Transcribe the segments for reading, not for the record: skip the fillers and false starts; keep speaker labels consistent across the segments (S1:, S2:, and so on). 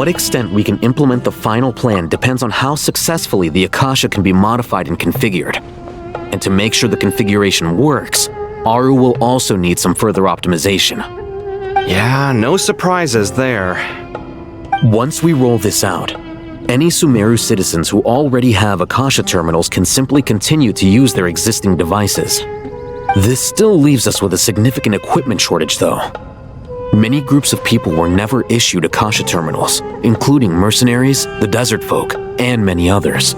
S1: what extent we can implement the final plan depends on how successfully the Akasha can be modified and configured. And to make sure the configuration works, Aru will also need some further optimization.
S2: Yeah, no surprises there.
S1: Once we roll this out, any Sumeru citizens who already have Akasha terminals can simply continue to use their existing devices. This still leaves us with a significant equipment shortage, though. Many groups of people were never issued Akasha terminals, including mercenaries, the desert folk, and many others.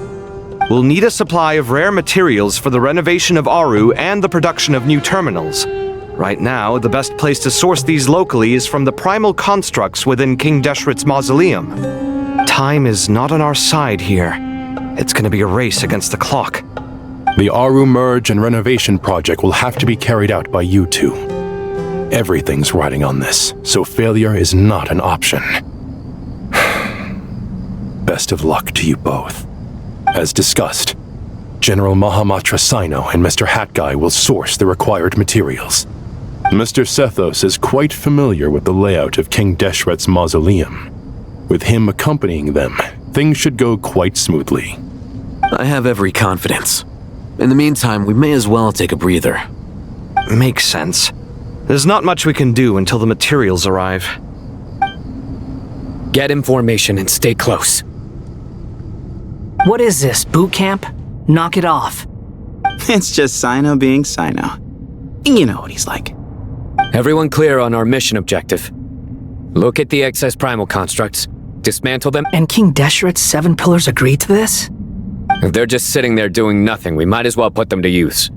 S2: We'll need a supply of rare materials for the renovation of Aru and the production of new terminals. Right now, the best place to source these locally is from the primal constructs within King Deshret's mausoleum. Time is not on our side here. It's gonna be a race against the clock.
S3: The Aru merge and renovation project will have to be carried out by you two. Everything's riding on this, so failure is not an option. Best of luck to you both. As discussed, General Mahamatra Sino and Mr. Hat Guy will source the required materials. Mr. Sethos is quite familiar with the layout of King Deshret's mausoleum. With him accompanying them, things should go quite smoothly.
S1: I have every confidence. In the meantime, we may as well take a breather.
S2: Makes sense. There's not much we can do until the materials arrive.
S4: Get information and stay close.
S5: What is this, boot camp? Knock it off.
S6: It's just Sino being Sino. You know what he's like.
S4: Everyone clear on our mission objective. Look at the excess primal constructs, dismantle them.
S5: And King Deshret's 7 pillars agreed to this?
S4: If they're just sitting there doing nothing, we might as well put them to use.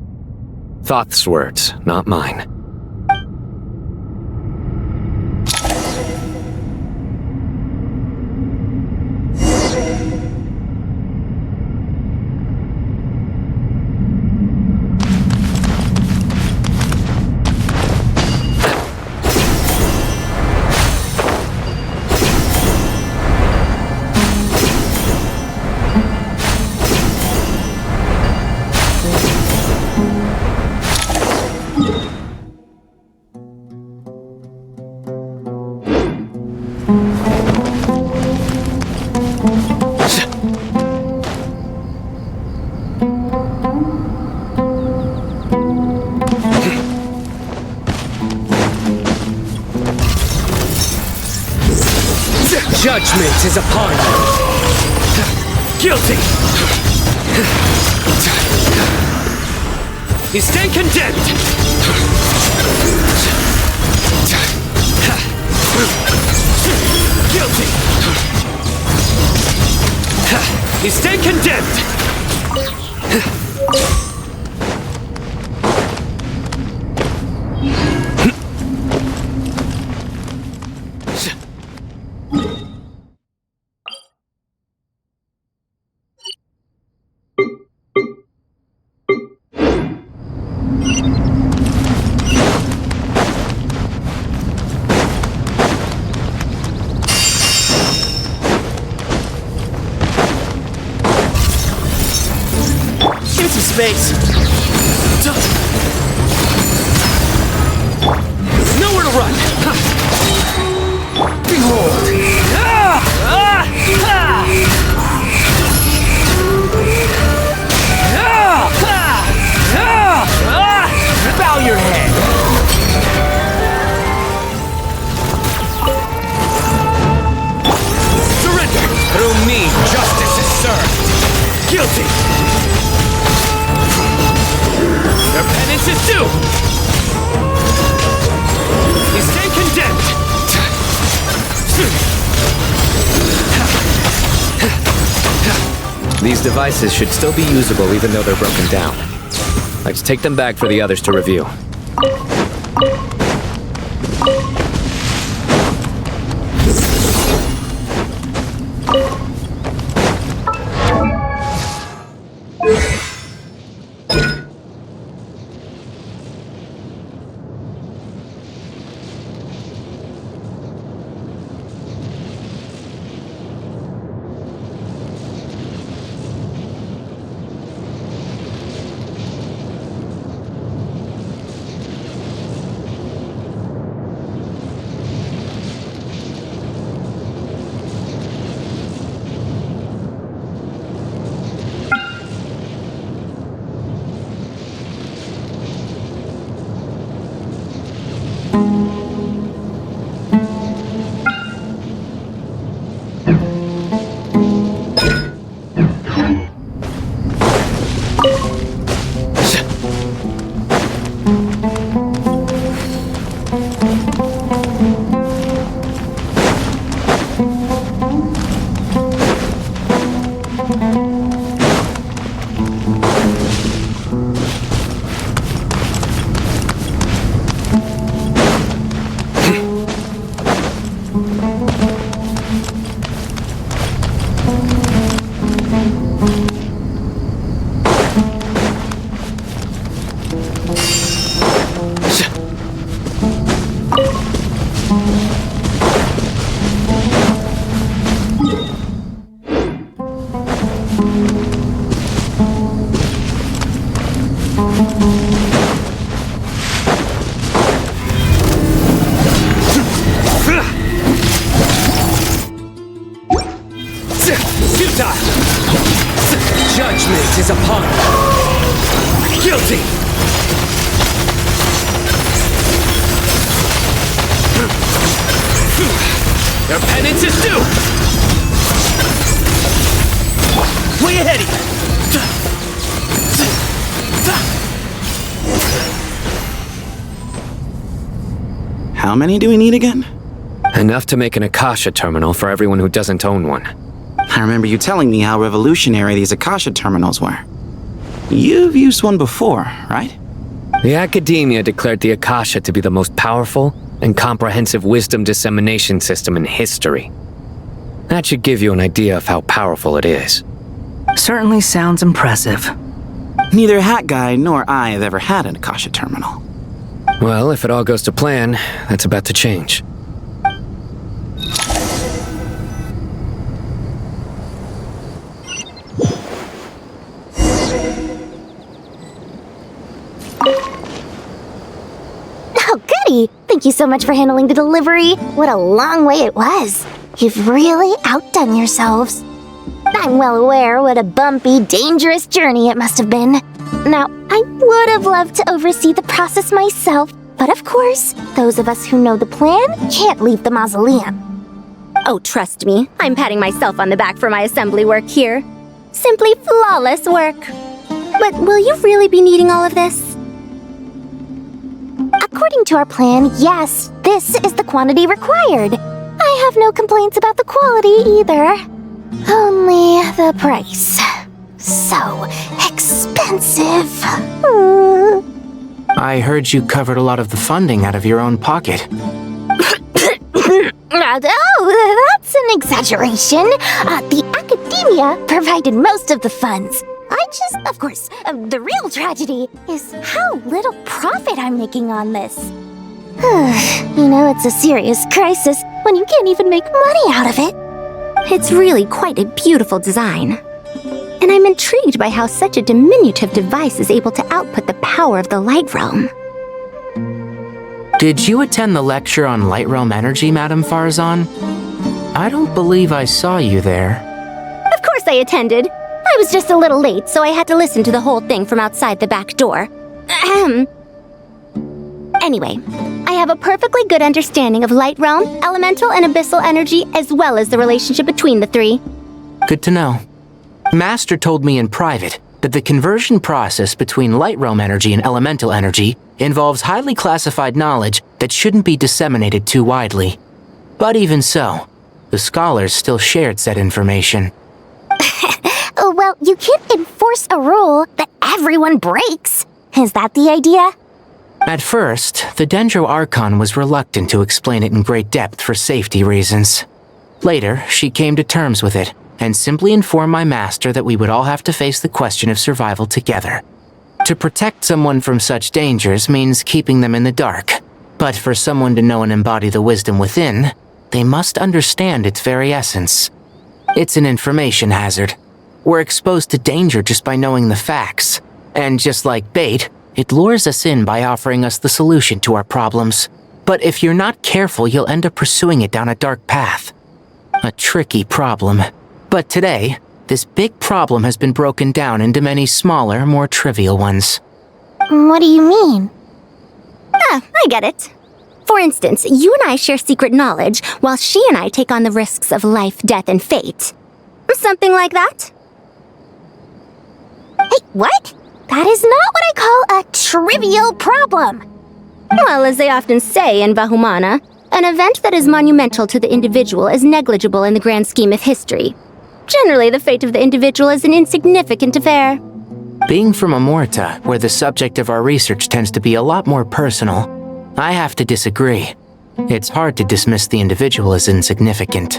S4: Thoth's words, not mine. Judgment is upon you. Guilty! You stand condemned! Guilty! You stand condemned!
S5: Space.
S4: Nowhere to run! Behold!
S5: Bow your head.
S4: Surrender! Through me, justice is served! Guilty! Your penance is due! You stand condemned! These devices should still be usable even though they're broken down. Let's take them back for the others to review. Judgment is upon you. Guilty! Your penance is due! Way ahead of
S6: you! How many do we need again?
S4: Enough to make an Akasha terminal for everyone who doesn't own one.
S6: I remember you telling me how revolutionary these Akasha terminals were. You've used one before, right?
S4: The academia declared the Akasha to be the most powerful and comprehensive wisdom dissemination system in history. That should give you an idea of how powerful it is.
S5: Certainly sounds impressive.
S6: Neither Hat Guy nor I have ever had an Akasha terminal.
S4: Well, if it all goes to plan, that's about to change.
S7: Oh, goody! Thank you so much for handling the delivery. What a long way it was. You've really outdone yourselves. I'm well aware what a bumpy, dangerous journey it must have been. Now, I would have loved to oversee the process myself, but of course, those of us who know the plan can't leave the mausoleum.
S8: Oh, trust me, I'm patting myself on the back for my assembly work here. Simply flawless work. But will you really be needing all of this?
S7: According to our plan, yes, this is the quantity required. I have no complaints about the quality either. Only the price. So expensive.
S5: I heard you covered a lot of the funding out of your own pocket.
S7: Oh, that's an exaggeration. The academia provided most of the funds. Of course, the real tragedy is how little profit I'm making on this. You know, it's a serious crisis when you can't even make money out of it.
S8: It's really quite a beautiful design. And I'm intrigued by how such a diminutive device is able to output the power of the Light Realm.
S5: Did you attend the lecture on Light Realm energy, Madame Farzan? I don't believe I saw you there.
S8: Of course I attended. I was just a little late, so I had to listen to the whole thing from outside the back door. Ahem. Anyway, I have a perfectly good understanding of Light Realm, elemental and abyssal energy, as well as the relationship between the three.
S5: Good to know. Master told me in private that the conversion process between Light Realm energy and elemental energy involves highly classified knowledge that shouldn't be disseminated too widely. But even so, the scholars still shared said information.
S7: Well, you can't enforce a rule that everyone breaks. Is that the idea?
S5: At first, the Dendro Archon was reluctant to explain it in great depth for safety reasons. Later, she came to terms with it, and simply informed my master that we would all have to face the question of survival together. To protect someone from such dangers means keeping them in the dark, but for someone to know and embody the wisdom within, they must understand its very essence. It's an information hazard. We're exposed to danger just by knowing the facts, and just like bait, it lures us in by offering us the solution to our problems. But if you're not careful, you'll end up pursuing it down a dark path. A tricky problem. But today, this big problem has been broken down into many smaller, more trivial ones.
S7: What do you mean?
S8: I get it. For instance, you and I share secret knowledge, while she and I take on the risks of life, death, and fate. Something like that?
S7: Hey, what? That is not what I call a trivial problem.
S8: Well, as they often say in Bahumana, an event that is monumental to the individual is negligible in the grand scheme of history. Generally, the fate of the individual is an insignificant affair.
S5: Being from Amorta, where the subject of our research tends to be a lot more personal, I have to disagree. It's hard to dismiss the individual as insignificant.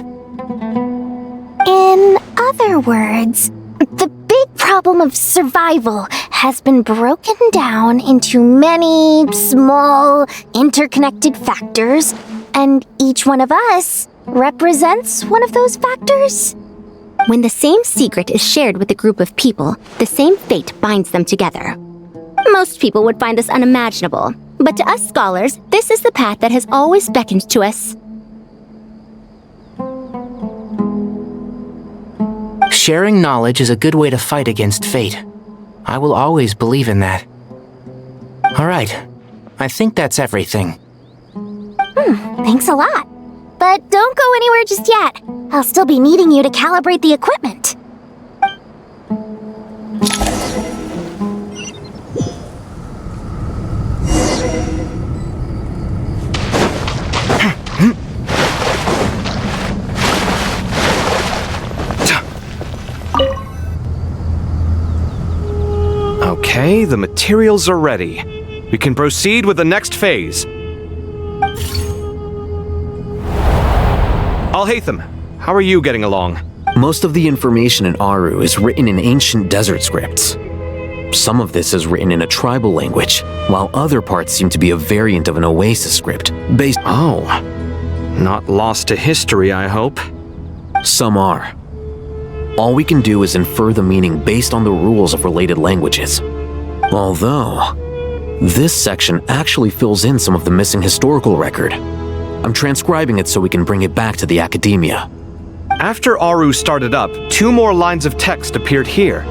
S7: In other words, the big problem of survival has been broken down into many small, interconnected factors, and each one of us represents one of those factors.
S8: When the same secret is shared with a group of people, the same fate binds them together. Most people would find this unimaginable, but to us scholars, this is the path that has always beckoned to us.
S5: Sharing knowledge is a good way to fight against fate. I will always believe in that. Alright, I think that's everything.
S7: Thanks a lot. But don't go anywhere just yet. I'll still be needing you to calibrate the equipment.
S2: Okay, the materials are ready. We can proceed with the next phase. Al-Haytham, how are you getting along?
S1: Most of the information in Aru is written in ancient desert scripts. Some of this is written in a tribal language, while other parts seem to be a variant of an Oasis script, based—
S2: Oh, not lost to history, I hope.
S1: Some are. All we can do is infer the meaning based on the rules of related languages. Although, this section actually fills in some of the missing historical record. I'm transcribing it so we can bring it back to the academia.
S2: After Aru started up, 2 more lines of text appeared here.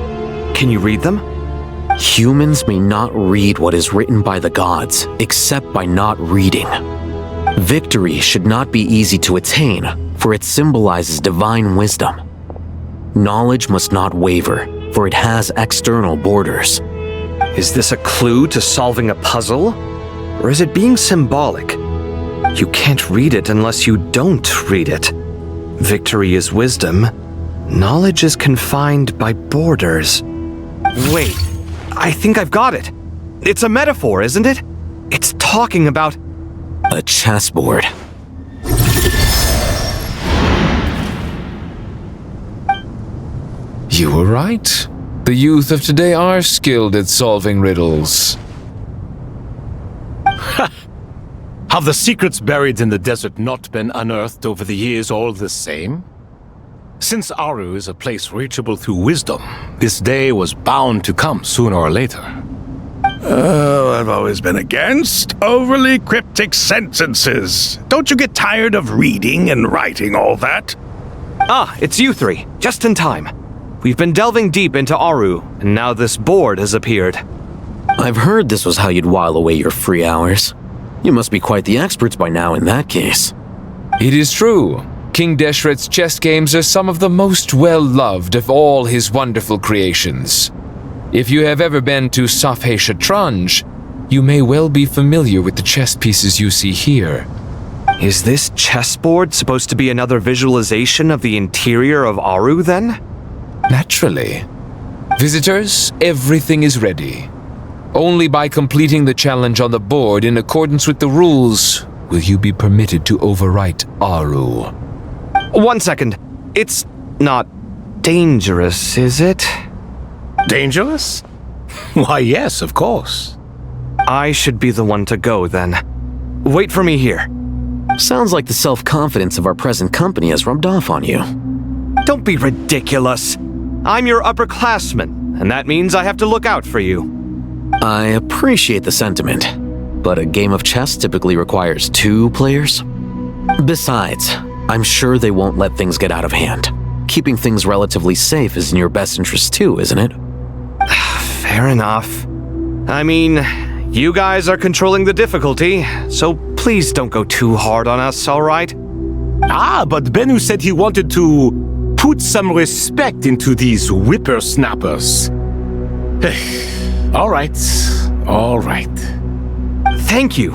S2: Can you read them?
S1: Humans may not read what is written by the gods, except by not reading. Victory should not be easy to attain, for it symbolizes divine wisdom. Knowledge must not waver, for it has external borders.
S2: Is this a clue to solving a puzzle? Or is it being symbolic? You can't read it unless you don't read it. Victory is wisdom. Knowledge is confined by borders. Wait, I think I've got it. It's a metaphor, isn't it? It's talking about
S1: a chessboard.
S9: You were right. The youth of today are skilled at solving riddles.
S3: Have the secrets buried in the desert not been unearthed over the years all the same? Since Aru is a place reachable through wisdom, this day was bound to come sooner or later.
S10: Oh, I've always been against overly cryptic sentences. Don't you get tired of reading and writing all that?
S2: Ah, it's you 3, just in time. We've been delving deep into Aru, and now this board has appeared.
S1: I've heard this was how you'd while away your free hours. You must be quite the experts by now in that case.
S9: It is true. King Deshret's chess games are some of the most well-loved of all his wonderful creations. If you have ever been to Safhe Shatranj, you may well be familiar with the chess pieces you see here.
S2: Is this chessboard supposed to be another visualization of the interior of Aru, then?
S9: Naturally. Visitors, everything is ready. Only by completing the challenge on the board in accordance with the rules will you be permitted to overwrite Aru.
S2: 1 second. It's not dangerous, is it?
S10: Dangerous? Why, yes, of course.
S2: I should be the one to go, then. Wait for me here.
S1: Sounds like the self-confidence of our present company has rubbed off on you.
S2: Don't be ridiculous. I'm your upperclassman, and that means I have to look out for you.
S1: I appreciate the sentiment, but a game of chess typically requires 2 players. Besides, I'm sure they won't let things get out of hand. Keeping things relatively safe is in your best interest too, isn't it?
S2: Fair enough. I mean, you guys are controlling the difficulty, so please don't go too hard on us, all right?
S10: Ah, but Bennu said he wanted to put some respect into these whippersnappers. All right.
S2: Thank you.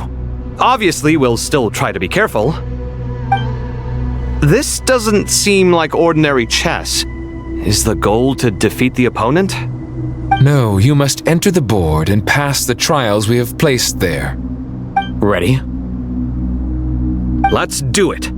S2: Obviously, we'll still try to be careful. This doesn't seem like ordinary chess. Is the goal to defeat the opponent?
S9: No, you must enter the board and pass the trials we have placed there.
S1: Ready?
S2: Let's do it.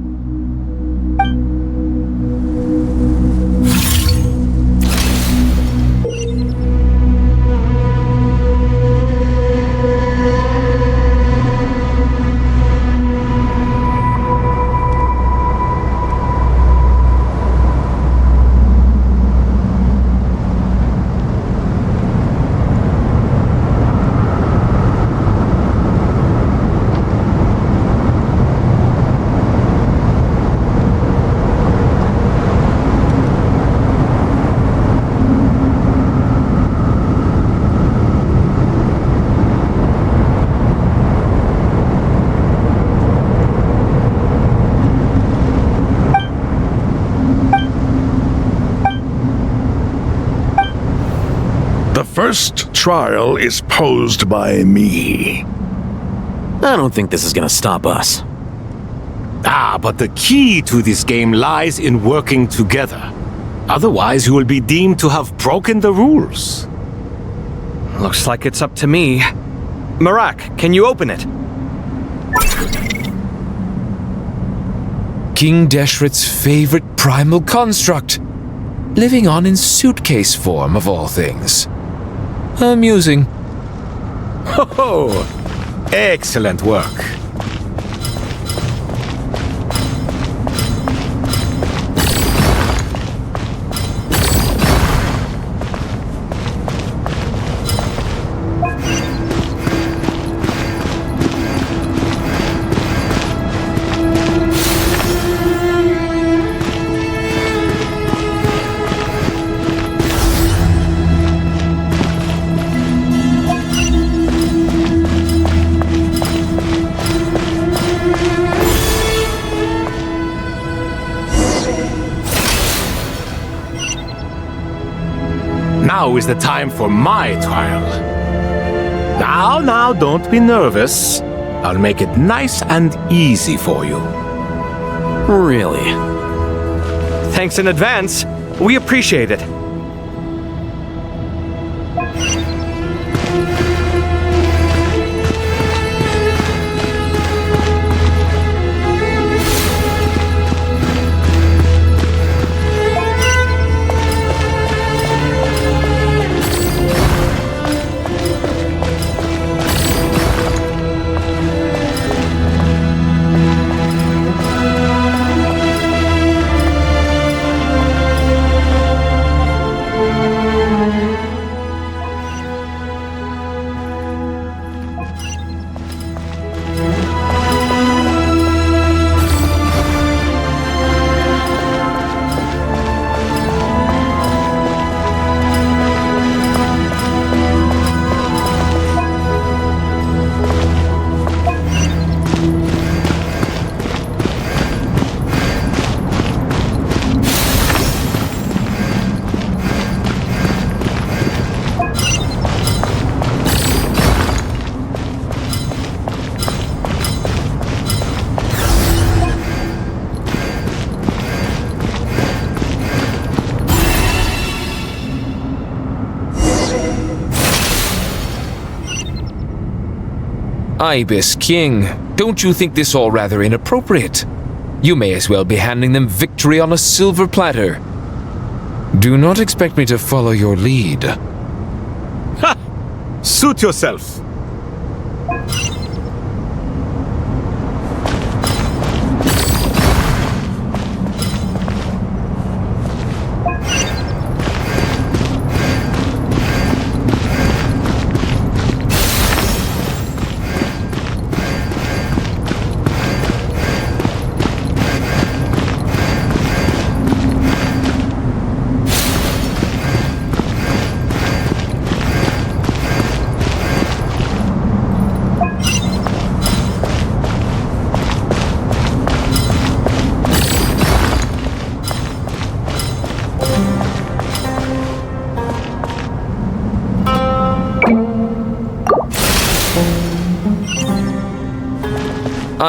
S11: The first trial is posed by me.
S1: I don't think this is gonna stop us.
S10: But the key to this game lies in working together. Otherwise, you will be deemed to have broken the rules.
S2: Looks like it's up to me. Marak, can you open it?
S9: King Deshret's favorite primal construct. Living on in suitcase form, of all things. Amusing.
S10: Oh, excellent work. Now is the time for my trial. Now, don't be nervous. I'll make it nice and easy for you.
S1: Really?
S2: Thanks in advance. We appreciate it.
S9: Ibis King, don't you think this all rather inappropriate? You may as well be handing them victory on a silver platter. Do not expect me to follow your lead.
S10: Ha! Suit yourself.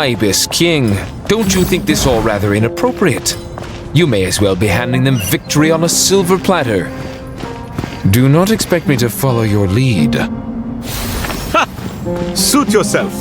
S9: Ibis King, don't you think this all rather inappropriate? You may as well be handing them victory on a silver platter. Do not expect me to follow your lead.
S10: Suit yourself.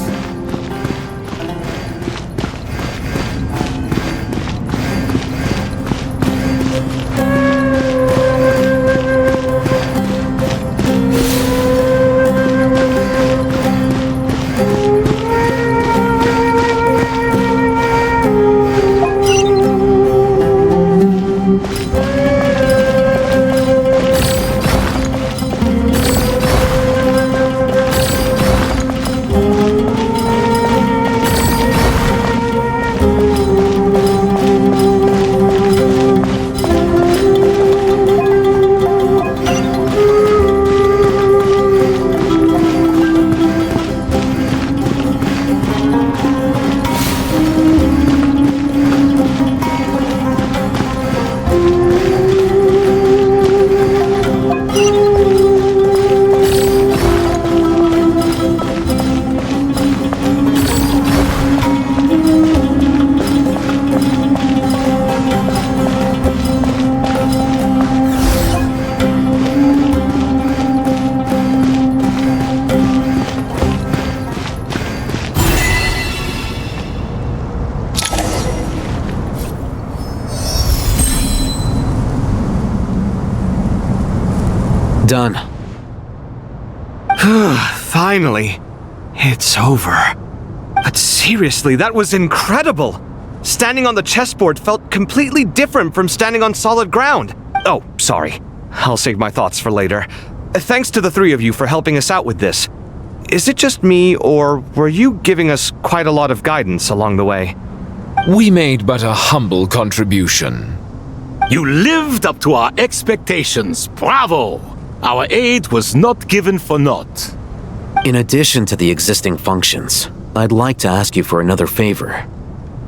S1: Done.
S2: Finally. It's over. But seriously, that was incredible! Standing on the chessboard felt completely different from standing on solid ground. Oh, sorry. I'll save my thoughts for later. Thanks to the three of you for helping us out with this. Is it just me, or were you giving us quite a lot of guidance along the way?
S9: We made but a humble contribution.
S10: You lived up to our expectations. Bravo! Our aid was not given for naught.
S1: In addition to the existing functions, I'd like to ask you for another favor.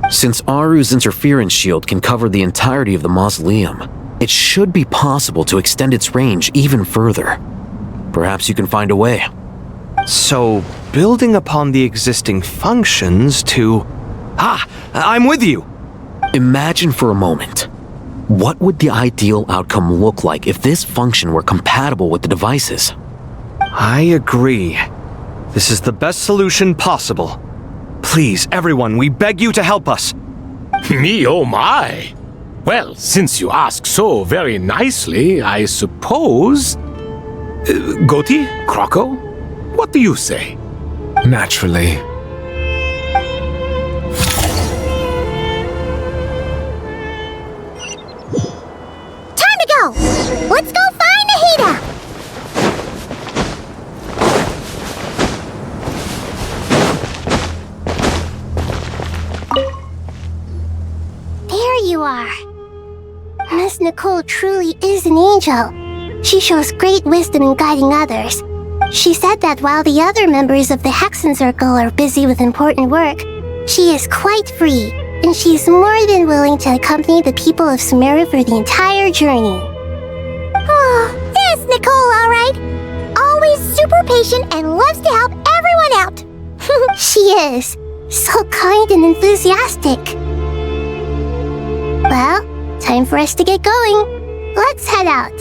S1: Since Aru's interference shield can cover the entirety of the mausoleum, it should be possible to extend its range even further. Perhaps you can find a way.
S2: So, building upon the existing functions to... I'm with you!
S1: Imagine for a moment. What would the ideal outcome look like if this function were compatible with the devices?
S2: I agree. This is the best solution possible. Please, everyone, we beg you to help us.
S10: Me, oh my! Well, since you ask so very nicely, I suppose... Goti? Croco? What do you say?
S9: Naturally.
S7: Time to go! Let's go find Nahida! There you are. Miss Nicole truly is an angel. She shows great wisdom in guiding others. She said that while the other members of the Hexen Circle are busy with important work, she is quite free, and she is more than willing to accompany the people of Sumeru for the entire journey. Oh, there's Nicole, all right. Always super patient and loves to help everyone out. She is. So kind and enthusiastic. Well, time for us to get going. Let's head out.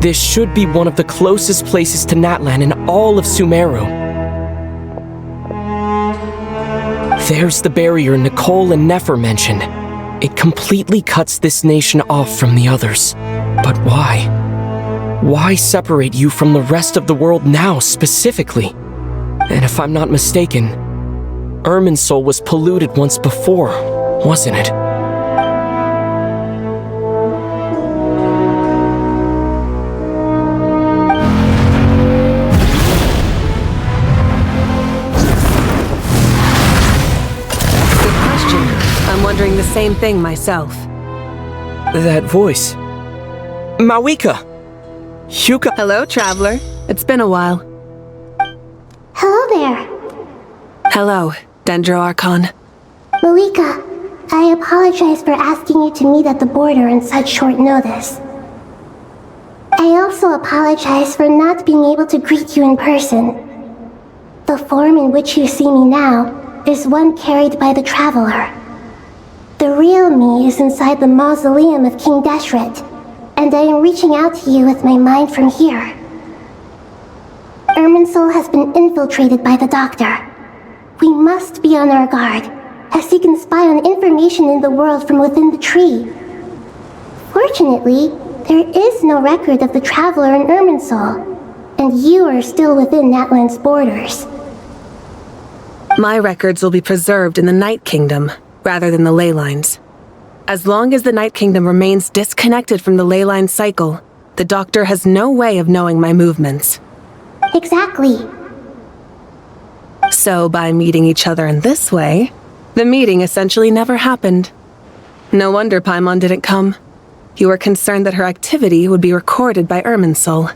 S12: This should be one of the closest places to Natlan in all of Sumeru. There's the barrier Nicole and Nefer mentioned. It completely cuts this nation off from the others. But why? Why separate you from the rest of the world now, specifically? And if I'm not mistaken, Irminsul was polluted once before, wasn't it?
S13: Good question. I'm wondering the same thing myself.
S12: That voice. Mawika! Yuka!
S13: Hello, traveler. It's been a while.
S7: Hello there.
S13: Hello, Dendro Archon.
S7: Malika, I apologize for asking you to meet at the border on such short notice. I also apologize for not being able to greet you in person. The form in which you see me now is one carried by the traveler. The real me is inside the mausoleum of King Deshret, and I am reaching out to you with my mind from here. Irminsul has been infiltrated by the Doctor. We must be on our guard, as he can spy on information in the world from within the tree. Fortunately, there is no record of the Traveler in Irminsul, and you are still within Natlan's borders.
S13: My records will be preserved in the Night Kingdom, rather than the ley lines. As long as the Night Kingdom remains disconnected from the ley line cycle, the Doctor has no way of knowing my movements.
S7: Exactly.
S13: So by meeting each other in this way, the meeting essentially never happened. No wonder Paimon didn't come. You were concerned that her activity would be recorded by Irminsul.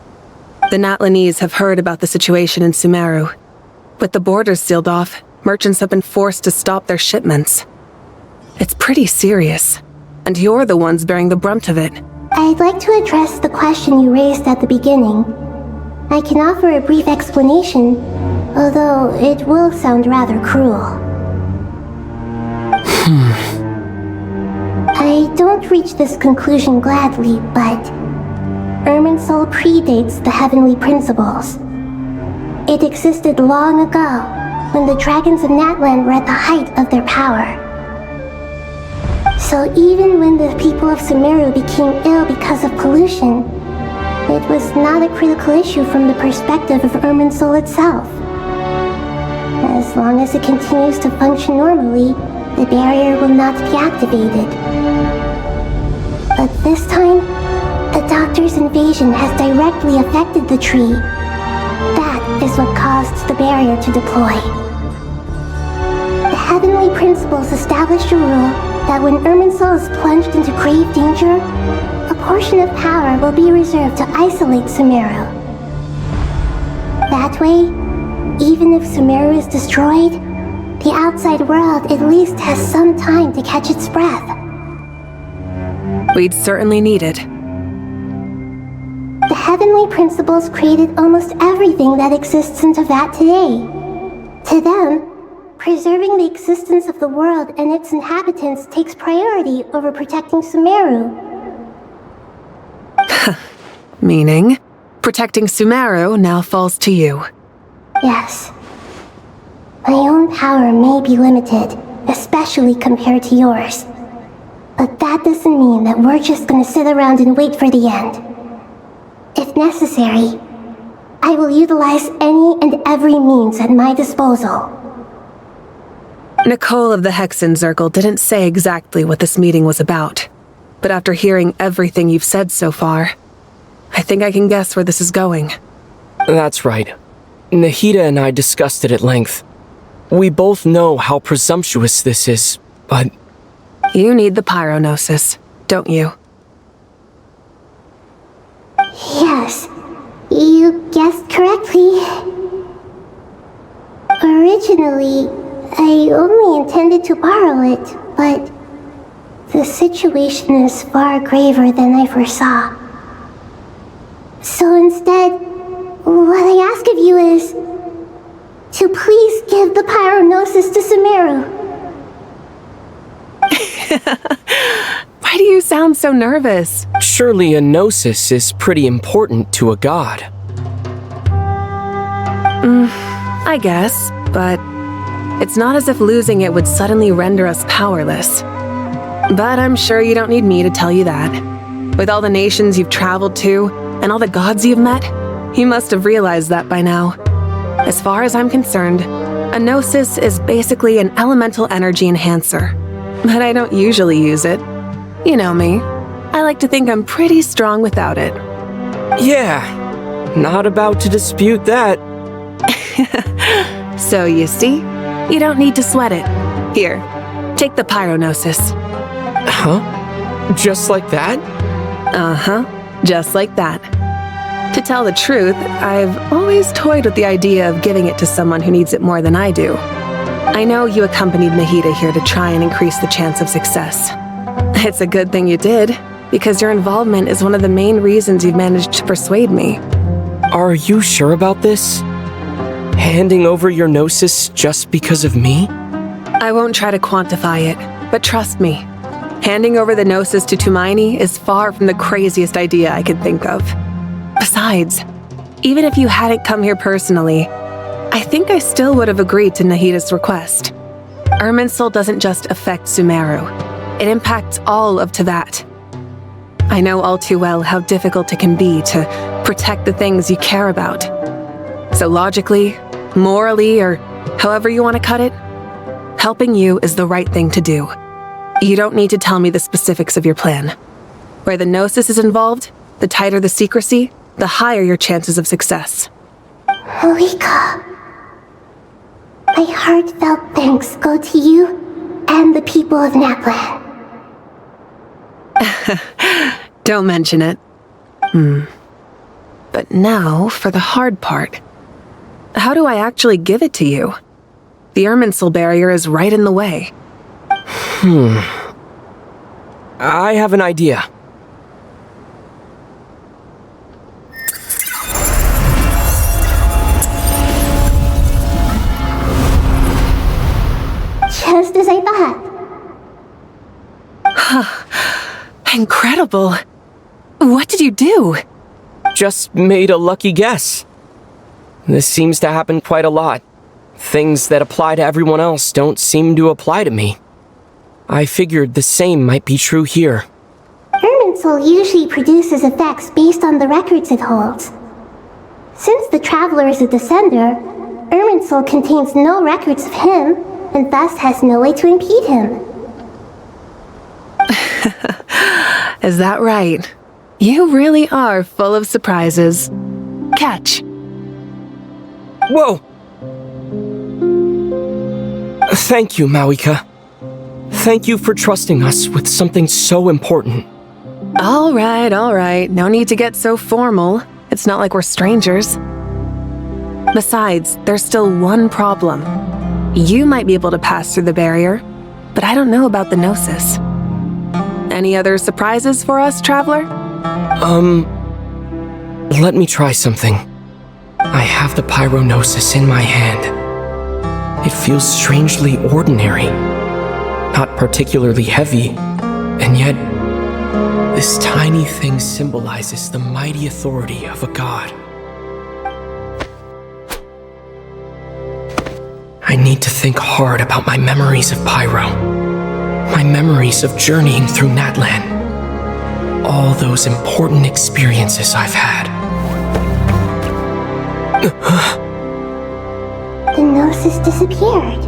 S13: The Natlanese have heard about the situation in Sumeru. With the borders sealed off, merchants have been forced to stop their shipments. It's pretty serious, and you're the ones bearing the brunt of it.
S7: I'd like to address the question you raised at the beginning. I can offer a brief explanation, although it will sound rather cruel. I don't reach this conclusion gladly, but Irminsul predates the heavenly principles. It existed long ago, when the dragons of Natlan were at the height of their power. So even when the people of Sumeru became ill because of pollution, it was not a critical issue from the perspective of Irminsul itself. As long as it continues to function normally, the barrier will not be activated. But this time, the Doctor's invasion has directly affected the tree. That is what caused the barrier to deploy. The heavenly principles established a rule that when Irminsul is plunged into grave danger, a portion of power will be reserved to isolate Sumeru. That way, even if Sumeru is destroyed, the outside world at least has some time to catch its breath.
S13: We'd certainly need it.
S7: The heavenly principles created almost everything that exists in Teyvat today. To them, preserving the existence of the world and its inhabitants takes priority over protecting Sumeru.
S13: Meaning, protecting Sumeru now falls to you.
S7: Yes. My own power may be limited, especially compared to yours. But that doesn't mean that we're just gonna sit around and wait for the end. If necessary, I will utilize any and every means at my disposal.
S13: Nicole of the Hexen Circle didn't say exactly what this meeting was about, but after hearing everything you've said so far, I think I can guess where this is going.
S12: That's right. Nahida and I discussed it at length. We both know how presumptuous this is, but...
S13: You need the pyronosis, don't you?
S7: Yes, you guessed correctly. Originally, I only intended to borrow it, but the situation is far graver than I foresaw. So instead, what I ask of you is to please give the pyronosis to Sumeru.
S13: Why do you sound so nervous?
S12: Surely a gnosis is pretty important to a god.
S13: I guess, but it's not as if losing it would suddenly render us powerless. But I'm sure you don't need me to tell you that. With all the nations you've traveled to, and all the gods you've met, you must have realized that by now. As far as I'm concerned, a gnosis is basically an elemental energy enhancer. But I don't usually use it. You know me. I like to think I'm pretty strong without it.
S12: Yeah, not about to dispute that.
S13: So you see, you don't need to sweat it. Here, take the pyronosis.
S12: Huh? Just like that?
S13: Uh-huh, just like that. To tell the truth, I've always toyed with the idea of giving it to someone who needs it more than I do. I know you accompanied Nahida here to try and increase the chance of success. It's a good thing you did, because your involvement is one of the main reasons you've managed to persuade me.
S12: Are you sure about this? Handing over your gnosis just because of me?
S13: I won't try to quantify it, but trust me, handing over the gnosis to Tumaini is far from the craziest idea I could think of. Besides, even if you hadn't come here personally, I think I still would have agreed to Nahida's request. Irminsul doesn't just affect Sumeru. It impacts all of Teyvat. I know all too well how difficult it can be to protect the things you care about. So logically, morally, or however you want to cut it, helping you is the right thing to do. You don't need to tell me the specifics of your plan. Where the gnosis is involved, the tighter the secrecy, the higher your chances of success.
S7: Malika, my heartfelt thanks go to you and the people of Naplan.
S13: Don't mention it. But now for the hard part. How do I actually give it to you? The Irminsul barrier is right in the way.
S12: I have an idea.
S7: Just as I thought.
S13: Incredible. What did you do?
S12: Just made a lucky guess. This seems to happen quite a lot. Things that apply to everyone else don't seem to apply to me. I figured the same might be true here.
S7: Irminsul usually produces effects based on the records it holds. Since the Traveler is a descender, Irminsul contains no records of him, and thus has no way to impede him.
S13: Is that right? You really are full of surprises. Catch.
S12: Whoa! Thank you, Mawika. Thank you for trusting us with something so important.
S13: All right. No need to get so formal. It's not like we're strangers. Besides, there's still one problem. You might be able to pass through the barrier, but I don't know about the gnosis. Any other surprises for us, Traveler?
S12: Let me try something. I have the pyronosis in my hand. It feels strangely ordinary, not particularly heavy, and yet this tiny thing symbolizes the mighty authority of a god. I need to think hard about my memories of Pyro, my memories of journeying through Natlan, all those important experiences I've had.
S7: The gnosis disappeared.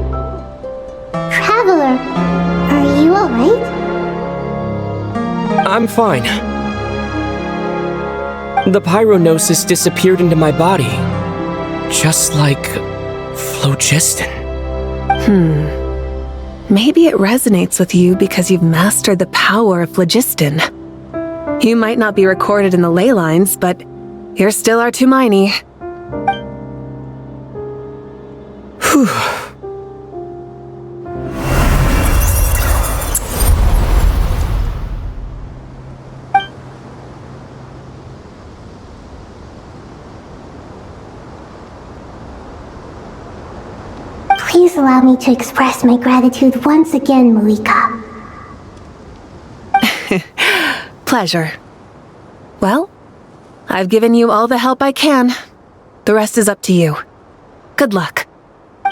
S7: Traveler, are you alright?
S12: I'm fine. The pyronosis disappeared into my body, just like phlogiston.
S13: Maybe it resonates with you because you've mastered the power of phlogiston. You might not be recorded in the ley lines, but you're still our Tumaini.
S12: Whew.
S7: Please allow me to express my gratitude once again, Malika.
S13: Pleasure. Well, I've given you all the help I can. The rest is up to you. Good luck.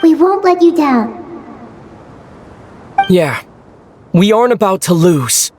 S7: We won't let you down.
S12: Yeah, we aren't about to lose.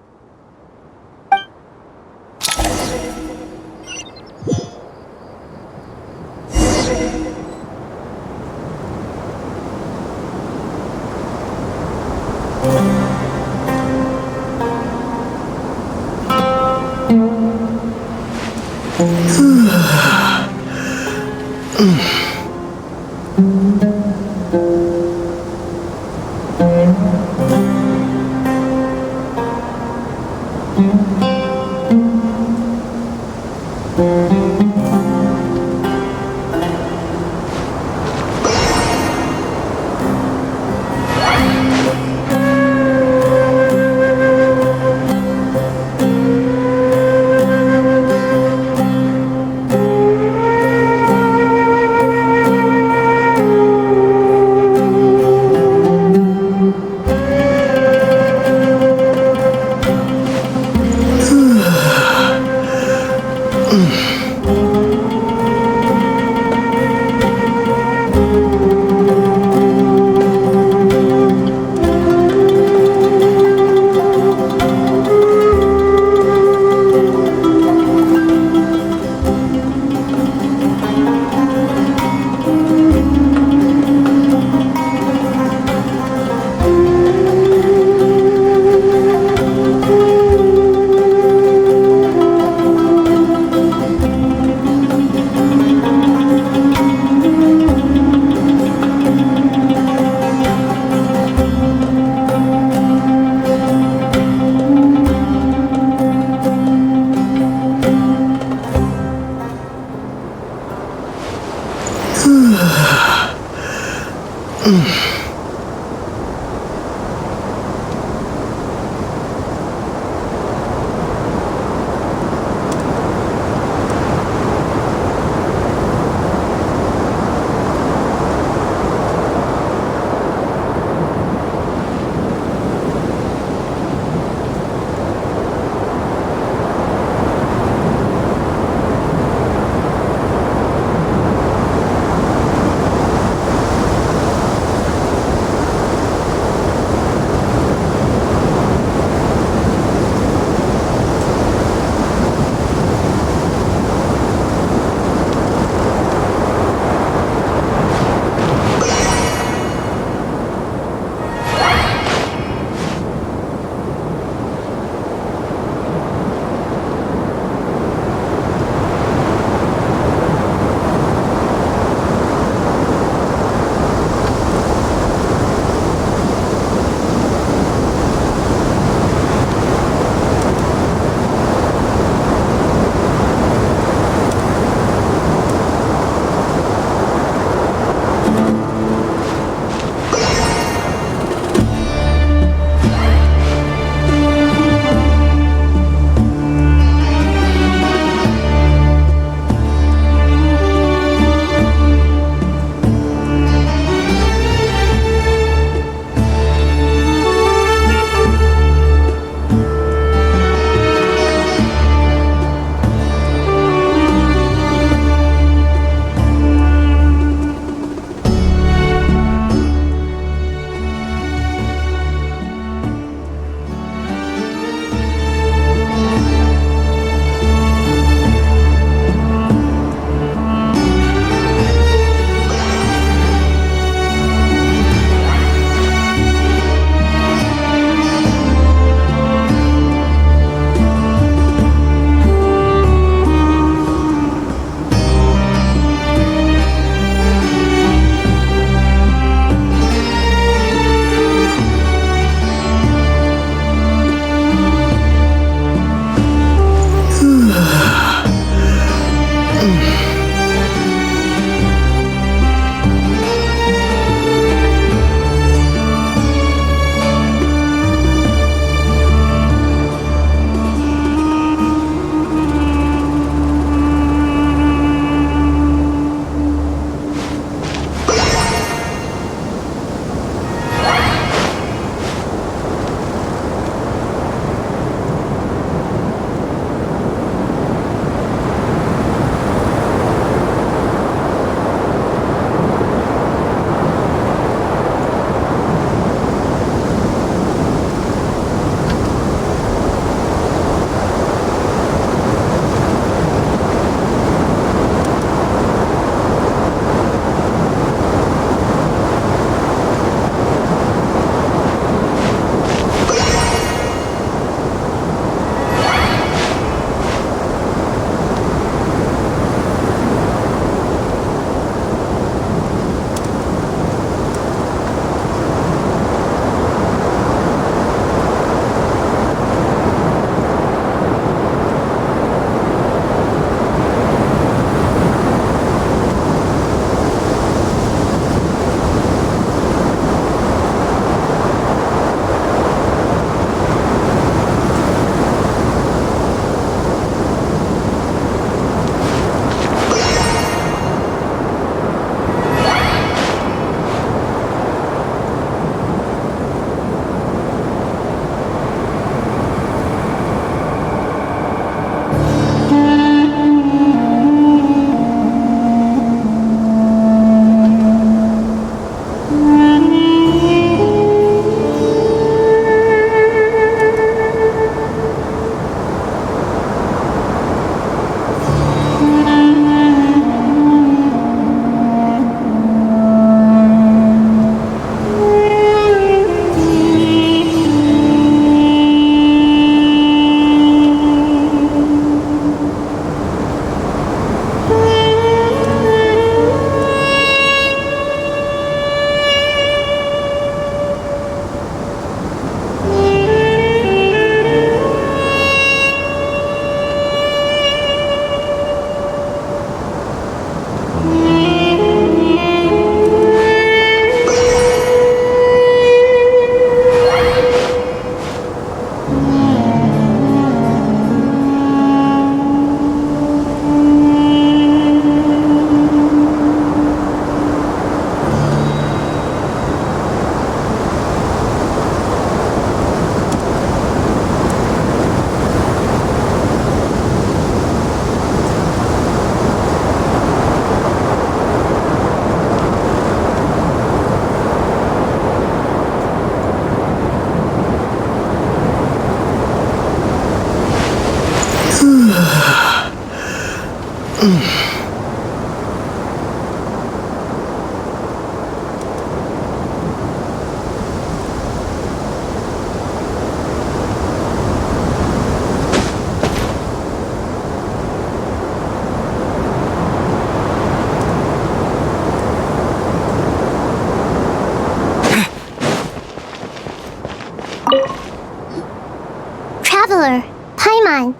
S7: Traveler, Paimon.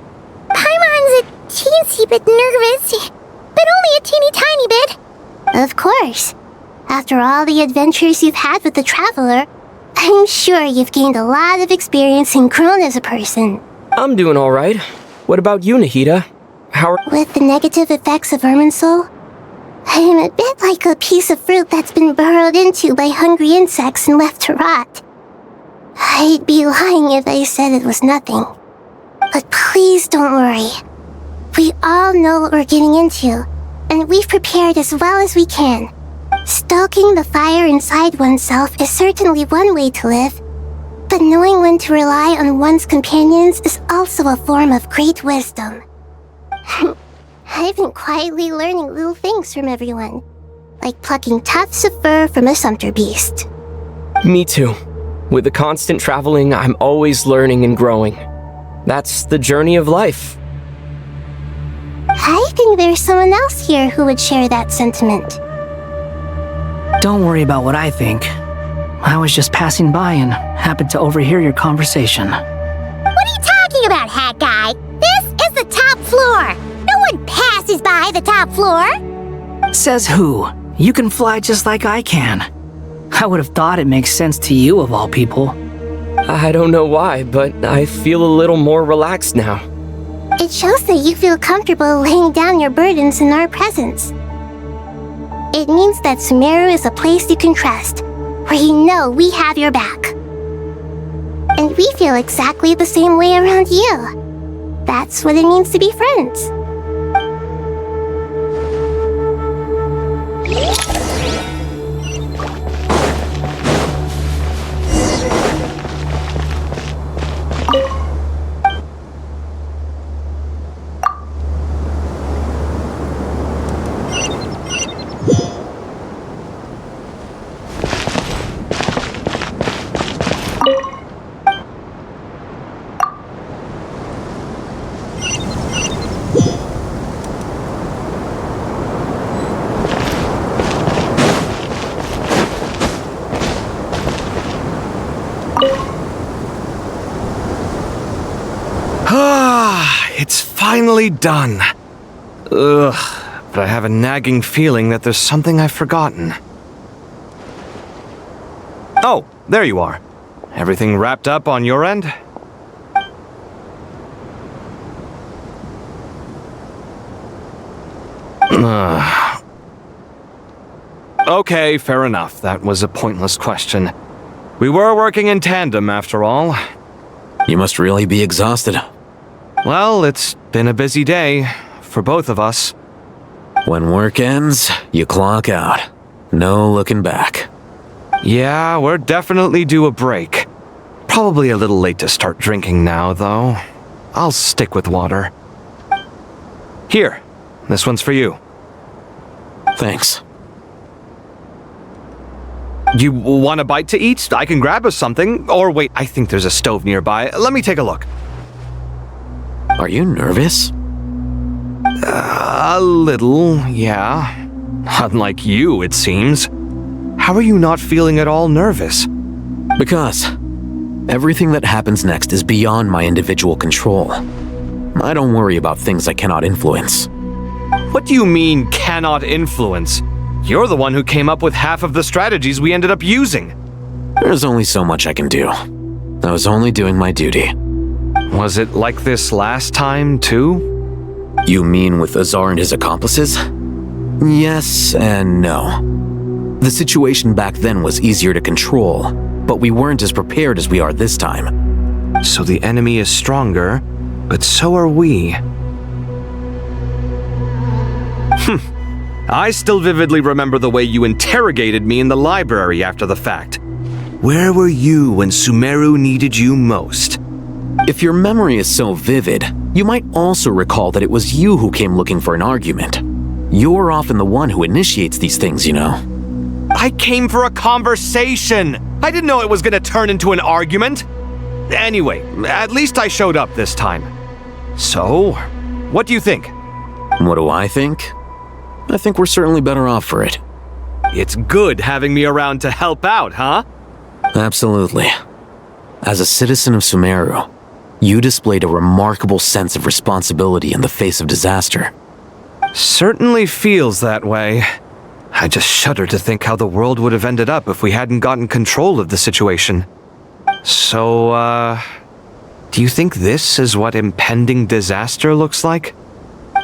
S7: Paimon's a teensy bit nervous, but only a teeny tiny bit. Of course. After all the adventures you've had with the Traveler, I'm sure you've gained a lot of experience and grown as a person.
S12: I'm doing all right. What about you, Nahida? How are...
S7: With the negative effects of Irminsul, I'm a bit like a piece of fruit that's been burrowed into by hungry insects and left to rot. I'd be lying if I said it was nothing. But please don't worry. We all know what we're getting into, and we've prepared as well as we can. Stoking the fire inside oneself is certainly one way to live, but knowing when to rely on one's companions is also a form of great wisdom. I've been quietly learning little things from everyone, like plucking tufts of fur from a sumpter beast.
S12: Me too. With the constant traveling, I'm always learning and growing. That's the journey of life.
S7: I think there's someone else here who would share that sentiment.
S14: Don't worry about what I think. I was just passing by and happened to overhear your conversation.
S7: What are you talking about, Hat Guy? This is the top floor! No one passes by the top floor!
S14: Says who? You can fly just like I can. I would have thought it makes sense to you of all people.
S12: I don't know why, but I feel a little more relaxed now.
S7: It shows that you feel comfortable laying down your burdens in our presence. It means that Sumeru is a place you can trust, where you know we have your back. And we feel exactly the same way around you. That's what it means to be friends.
S2: It's finally done. Ugh, but I have a nagging feeling that there's something I've forgotten. Oh, there you are. Everything wrapped up on your end? Okay, fair enough. That was a pointless question. We were working in tandem, after all.
S1: You must really be exhausted.
S2: Well, it's been a busy day for both of us.
S1: When work ends, you clock out. No looking back.
S2: Yeah, we're definitely due a break. Probably a little late to start drinking now, though. I'll stick with water. Here, this one's for you.
S1: Thanks.
S2: You want a bite to eat? I can grab us something. Or wait, I think there's a stove nearby. Let me take a look.
S1: Are you nervous?
S2: A little, yeah. Unlike you, it seems. How are you not feeling at all nervous?
S1: Because everything that happens next is beyond my individual control. I don't worry about things I cannot influence.
S2: What do you mean, cannot influence? You're the one who came up with half of the strategies we ended up using.
S1: There's only so much I can do. I was only doing my duty.
S2: Was it like this last time, too?
S1: You mean with Azar and his accomplices? Yes and no. The situation back then was easier to control, but we weren't as prepared as we are this time.
S2: So the enemy is stronger, but so are we. I still vividly remember the way you interrogated me in the library after the fact. Where were you when Sumeru needed you most?
S1: If your memory is so vivid, You might also recall that it was you who came looking for an argument. You're often the one who initiates these things, you know.
S2: I came for a conversation! I didn't know it was gonna turn into an argument! Anyway, at least I showed up this time. So, what do you think?
S1: What do I think? I think we're certainly better off for it.
S2: It's good having me around to help out, huh?
S1: Absolutely. As a citizen of Sumeru, you displayed a remarkable sense of responsibility in the face of disaster.
S2: Certainly feels that way. I just shudder to think how the world would have ended up if we hadn't gotten control of the situation. So, do you think this is what impending disaster looks like?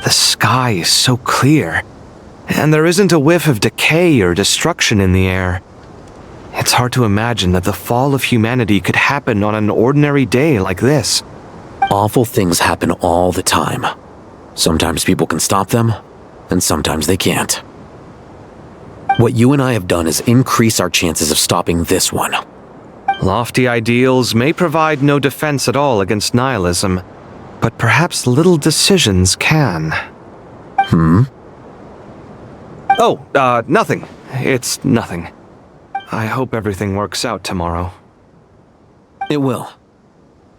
S2: The sky is so clear, and there isn't a whiff of decay or destruction in the air. It's hard to imagine that the fall of humanity could happen on an ordinary day like this.
S1: Awful things happen all the time. Sometimes people can stop them, and sometimes they can't. What you and I have done is increase our chances of stopping this one.
S2: Lofty ideals may provide no defense at all against nihilism, but perhaps little decisions can. Oh, nothing. It's nothing. I hope everything works out tomorrow.
S1: It will.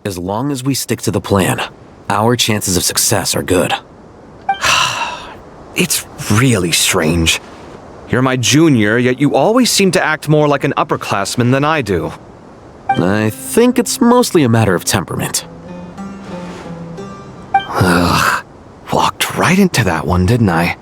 S1: As long as we stick to the plan, our chances of success are good.
S2: It's really strange. You're my junior, yet you always seem to act more like an upperclassman than I do.
S1: I think it's mostly a matter of temperament.
S2: Ugh. Walked right into that one, didn't I?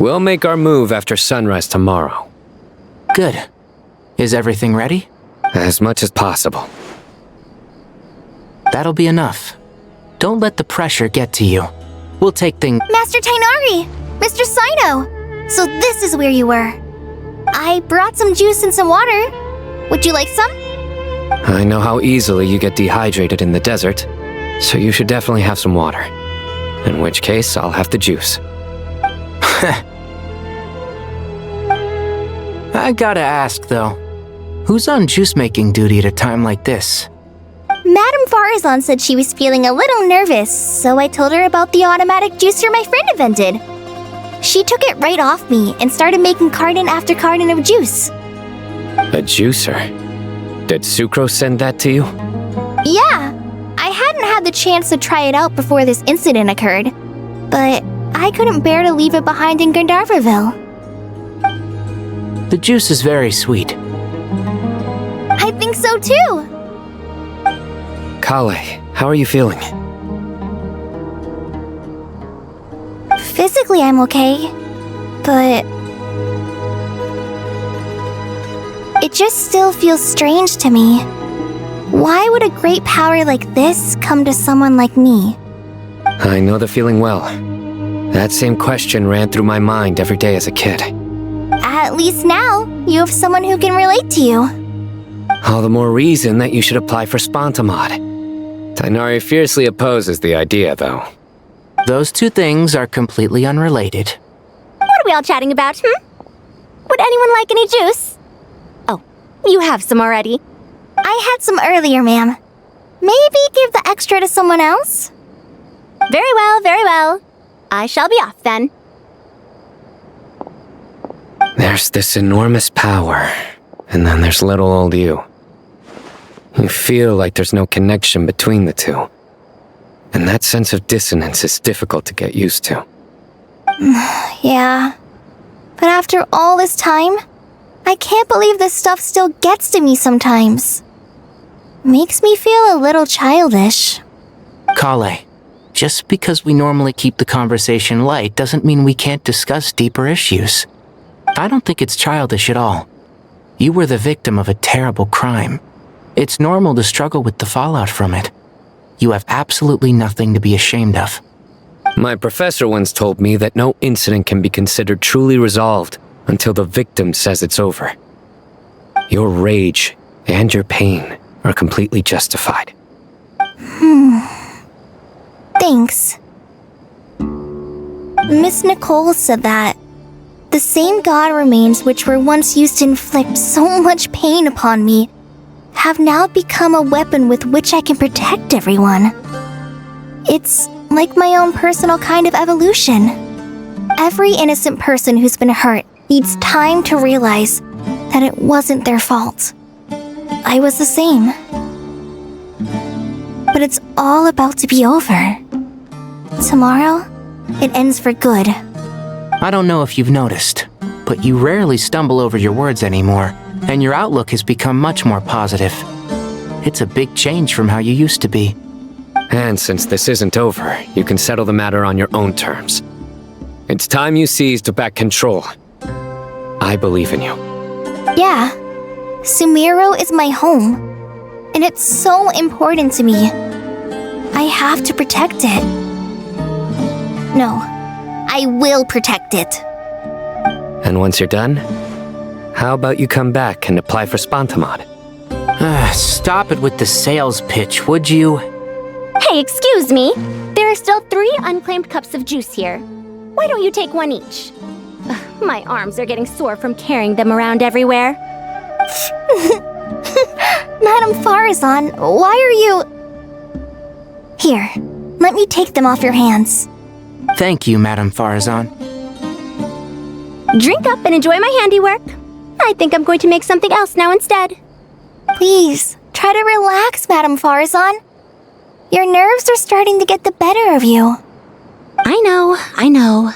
S4: We'll make our move after sunrise tomorrow.
S5: Good. Is everything ready?
S4: As much as possible.
S5: That'll be enough. Don't let the pressure get to you. We'll take things—
S8: Master Tainari! Mr. Sino! So this is where you were. I brought some juice and some water. Would you like some?
S4: I know how easily you get dehydrated in the desert, so you should definitely have some water. In which case, I'll have the juice.
S5: I gotta ask, though. Who's on juice-making duty at a time like this?
S8: Madame Farazan said she was feeling a little nervous, so I told her about the automatic juicer my friend invented. She took it right off me and started making carton after carton of juice.
S4: A juicer? Did Sucrose send that to you?
S8: Yeah, I hadn't had the chance to try it out before this incident occurred, but I couldn't bear to leave it behind in Gandharvaville.
S5: The juice is very sweet.
S8: I think so too!
S4: Kale, how are you feeling?
S8: Physically, I'm okay, but
S7: It just still feels strange to me. Why would a great power like this come to someone like me?
S4: I know the feeling well. That same question ran through my mind every day as a kid.
S7: At least now, you have someone who can relate to you.
S4: All the more reason that you should apply for Spontamod. Tighnari fiercely opposes the idea, though.
S5: Those two things are completely unrelated.
S8: What are we all chatting about, Would anyone like any juice? Oh, you have some already.
S7: I had some earlier, ma'am. Maybe give the extra to someone else?
S8: Very well, very well. I shall be off then.
S4: There's this enormous power, and then there's little old you. You feel like there's no connection between the two. And that sense of dissonance is difficult to get used to.
S7: Yeah. But after all this time, I can't believe this stuff still gets to me sometimes. Makes me feel a little childish.
S5: Kale, just because we normally keep the conversation light doesn't mean we can't discuss deeper issues. I don't think it's childish at all. You were the victim of a terrible crime. It's normal to struggle with the fallout from it. You have absolutely nothing to be ashamed of.
S4: My professor once told me that no incident can be considered truly resolved until the victim says it's over. Your rage and your pain are completely justified.
S7: Thanks. Miss Nicole said that the same god remains which were once used to inflict so much pain upon me have now become a weapon with which I can protect everyone. It's like my own personal kind of evolution. Every innocent person who's been hurt needs time to realize that it wasn't their fault. I was the same. But it's all about to be over. Tomorrow, it ends for good.
S5: I don't know if you've noticed, but you rarely stumble over your words anymore, and your outlook has become much more positive. It's a big change from how you used to be.
S4: And since this isn't over, you can settle the matter on your own terms. It's time you seized back control. I believe in you.
S7: Yeah, Sumeru is my home, and it's so important to me. I have to protect it. No, I will protect it.
S4: And once you're done, how about you come back and apply for Spontamod?
S5: Stop it with the sales pitch, would you?
S8: Hey, excuse me. There are still 3 unclaimed cups of juice here. Why don't you take one each? Ugh, my arms are getting sore from carrying them around everywhere.
S7: Madame Farazan, why are you... Here, let me take them off your hands.
S5: Thank you, Madame Farazan.
S8: Drink up and enjoy my handiwork. I think I'm going to make something else now instead.
S7: Please, try to relax, Madame Farazan. Your nerves are starting to get the better of you.
S8: I know.